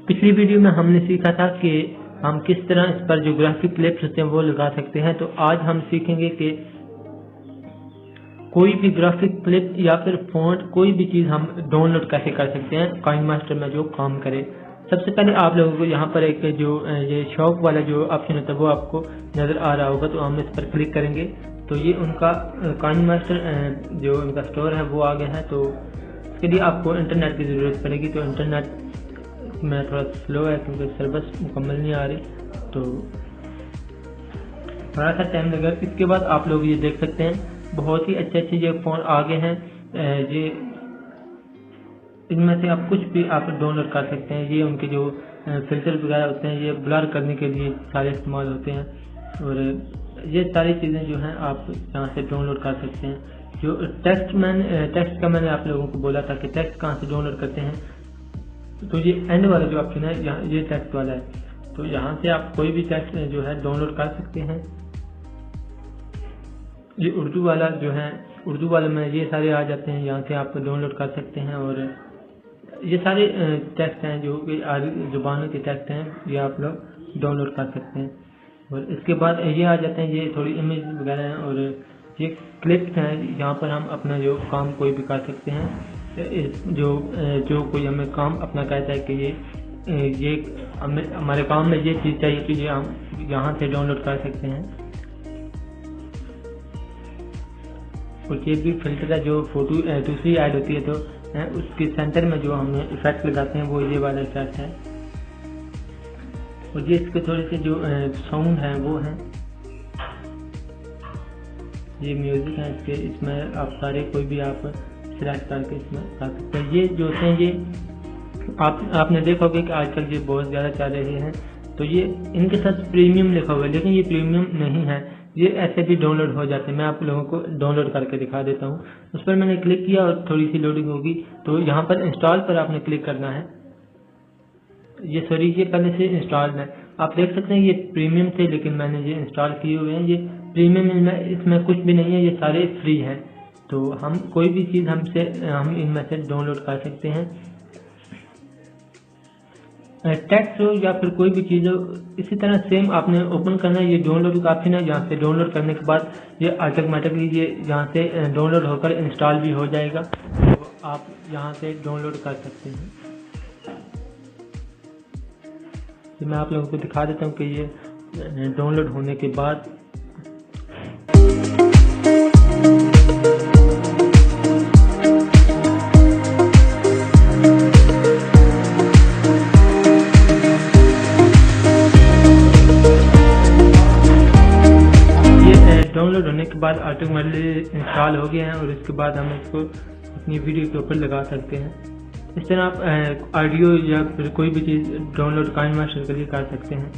पिछली वीडियो में हमने सीखा था कि हम किस तरह इस पर जो ग्राफिक क्लिप्स होते हैं वो लगा सकते हैं। तो आज हम सीखेंगे कि कोई भी ग्राफिक क्लिप या फिर फॉन्ट कोई भी चीज़ हम डाउनलोड कैसे कर सकते हैं काइनमास्टर में जो काम करे। सबसे पहले आप लोगों को यहाँ पर एक जो ये शॉप वाला जो ऑप्शन होता है वो आपको नज़र आ रहा होगा, तो हम इस पर क्लिक करेंगे तो ये उनका काइनमास्टर जो उनका स्टोर है वो आ गया है। तो इसके लिए आपको इंटरनेट की ज़रूरत पड़ेगी। तो इंटरनेट में थोड़ा स्लो है क्योंकि सर्विस मुकम्मल नहीं आ रही, तो थोड़ा सा टाइम लगेगा। इसके बाद आप लोग ये देख सकते हैं बहुत ही अच्छे ये फ़ोन आ गए हैं। ये इनमें से आप कुछ भी आप डाउनलोड कर सकते हैं। ये उनके जो फिल्टर वगैरह होते हैं ये ब्लर करने के लिए सारे इस्तेमाल होते हैं, और ये सारी चीज़ें जो हैं आप यहाँ से डाउनलोड कर सकते हैं। जो टेक्स्ट का मैंने आप लोगों को बोला था कि टेक्स्ट कहाँ से डाउनलोड करते हैं, तो ये एंड वाला जो ऑप्शन है यहाँ ये टेक्स्ट वाला है। तो यहाँ से आप कोई भी टेक्स्ट जो है डाउनलोड कर सकते हैं। ये उर्दू वाला जो है, उर्दू वाले में ये सारे आ जाते हैं, यहाँ से आप डाउनलोड कर सकते हैं। और ये सारे टेक्स्ट हैं जो जुबानों के टेक्स्ट हैं, ये आप लोग डाउनलोड कर सकते हैं। और इसके बाद ये आ जाते हैं, ये थोड़ी इमेज वगैरह हैं और ये क्लिप्स हैं। यहाँ पर हम अपना जो काम कोई भी कर सकते हैं। जो कोई हमें काम अपना कहता है कि ये हमारे काम में ये चीज़ चाहिए, तो ये हम यहाँ से डाउनलोड कर सकते हैं। और ये भी फिल्टर है, जो फोटो दूसरी ऐड होती है तो उसके सेंटर में जो हम इफेक्ट लगाते हैं वो ये वाला इफेक्ट है। और ये इसके थोड़े से जो साउंड है वो है, ये म्यूजिक है इसके, इसमें आप सारे कोई भी आप सिलेक्ट करके इसमें कर सकते हैं। ये जो होते हैं ये आपने देखा होगा कि आजकल ये बहुत ज़्यादा चल रहे हैं। तो ये इनके साथ प्रीमियम लिखा हुआ है, लेकिन ये प्रीमियम नहीं है, ये ऐसे भी डाउनलोड हो जाते हैं। मैं आप लोगों को डाउनलोड करके दिखा देता हूँ। उस पर मैंने क्लिक किया और थोड़ी सी लोडिंग होगी, तो यहाँ पर इंस्टॉल पर आपने क्लिक करना है। ये पहले से इंस्टॉल्ड है, आप देख सकते हैं ये प्रीमियम थे लेकिन मैंने ये इंस्टॉल किए हुए हैं। ये प्रीमियम इसमें कुछ भी नहीं है, ये सारे फ्री हैं। तो हम कोई भी चीज़ हम इनमें से डाउनलोड कर सकते हैं। टेक्स्ट हो या फिर कोई भी चीज़ हो, इसी तरह सेम आपने ओपन करना है। ये डाउनलोड का ऑप्शन है, यहाँ से डाउनलोड करने के बाद ये ऑटोमेटिकली ये यहाँ से डाउनलोड होकर इंस्टॉल भी हो जाएगा। तो आप यहाँ से डाउनलोड कर सकते हैं। तो मैं आप लोगों को दिखा देता हूँ कि ये डाउनलोड होने के बाद डाउनलोड होने के बाद ऑटोमेटिकली इंस्टॉल हो गया है। और इसके बाद हम इसको अपनी वीडियो के ऊपर लगा सकते हैं। इस तरह आप ऑडियो या फिर कोई भी चीज़ डाउनलोड काइनमास्टर के लिए कर सकते हैं।